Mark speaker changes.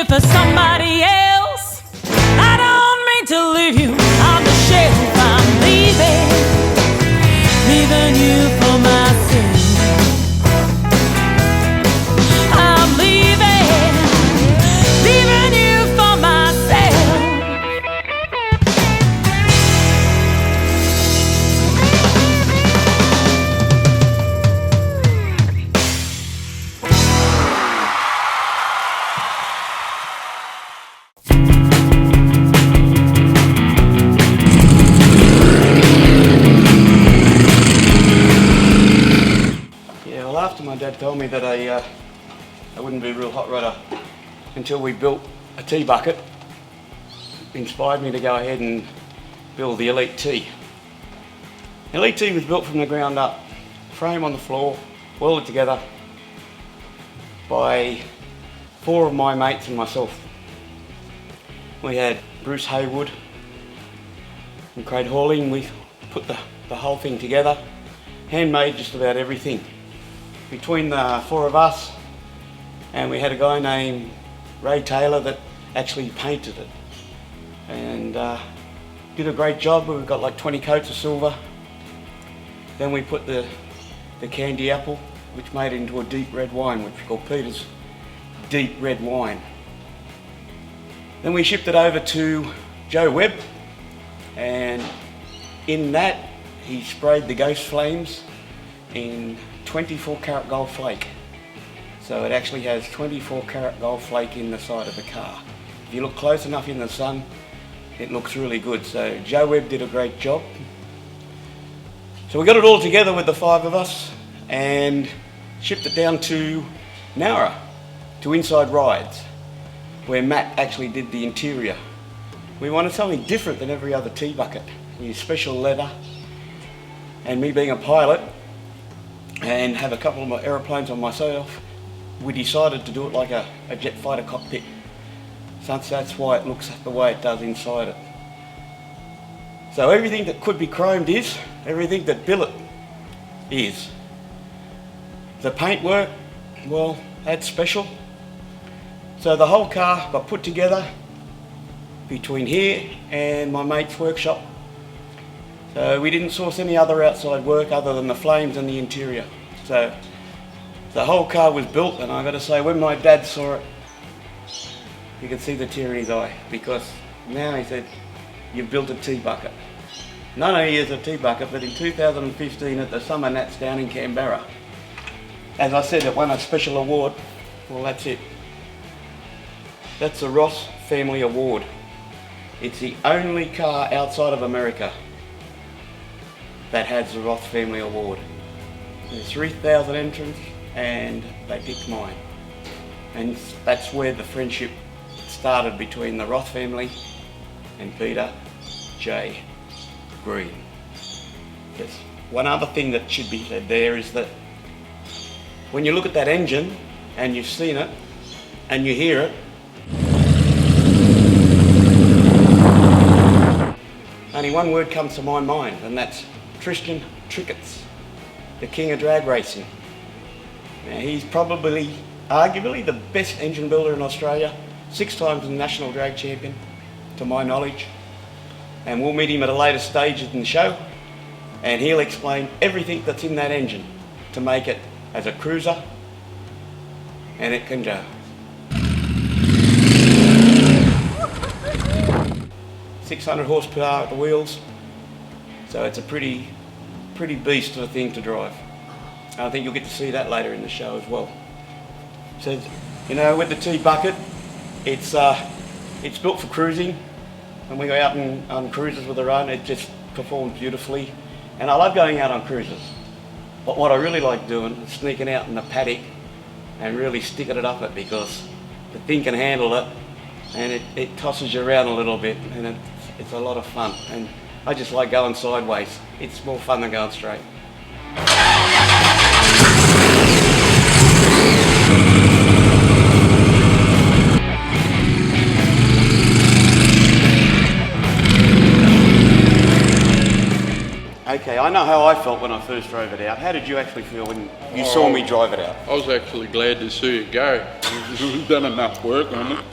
Speaker 1: you for somebody else. I don't mean to leave you on the shelf. I'm leaving you for myself. I'm leaving you for myself.
Speaker 2: Yeah, well, after my dad told me that I wouldn't be a real hot rodder until we built a tea bucket, it inspired me to go ahead and build the Elite T. Elite T was built from the ground up, frame on the floor, welded together by 4 of my mates and myself. We had Bruce Haywood and Craig Hawley, and we put the whole thing together, handmade just about everything. Between the 4 of us, and we had a guy named Ray Taylor that actually painted it, and did a great job. We've got like 20 coats of silver. Then we put the candy apple, which made it into a deep red wine, which we call Peter's Deep Red Wine. Then we shipped it over to Joe Webb, and in that he sprayed the Ghost Flames in 24 karat gold flake. So it actually has 24 karat gold flake in the side of the car. If you look close enough in the sun, it looks really good. So Joe Webb did a great job. So we got it all together with the 5 of us and shipped it down to Nowra, to Inside Rides, where Matt actually did the interior. We wanted something different than every other tea bucket. We used special leather, and me being a pilot and have a couple of my aeroplanes on myself, we decided to do it like a jet fighter cockpit. So that's why it looks the way it does inside it. So everything that could be chromed is, everything that billet is. The paintwork, well, that's special. So the whole car got put together between here and my mate's workshop. So we didn't source any other outside work other than the flames and the interior. So the whole car was built, and I've got to say, when my dad saw it, you could see the tear in his eye, because now he said, you've built a tea bucket. Not only is it a tea bucket, but in 2015 at the Summer Nats down in Canberra, as I said, it won a special award. Well, that's it. That's the Ross Family Award. It's the only car outside of America that has the Ross Family Award. There's 3,000 entrants, and they picked mine. And that's where the friendship started between the Roth family and Peter J. Green. Yes. One other thing that should be said there is that when you look at that engine and you've seen it and you hear it, only one word comes to my mind, and that's Tristan Tricketts, the king of drag racing. Now, he's probably, arguably, the best engine builder in Australia, 6 times national drag champion, to my knowledge. And we'll meet him at a later stage in the show, and he'll explain everything that's in that engine to make it as a cruiser, and it can go. 600 horsepower at the wheels, so it's a pretty beast of a thing to drive. I think you'll get to see that later in the show as well. So, you know, with the tea bucket, it's built for cruising. When we go out on cruises with the run, it just performs beautifully. And I love going out on cruises. But what I really like doing is sneaking out in the paddock and really sticking it up it, because the thing can handle it, and it tosses you around a little bit, and it's a lot of fun. And I just like going sideways. It's more fun than going straight. Okay, I know how I felt when I first drove it out. How did you actually feel when you saw me drive it out?
Speaker 3: I was actually glad to see it go. We've done enough work on it.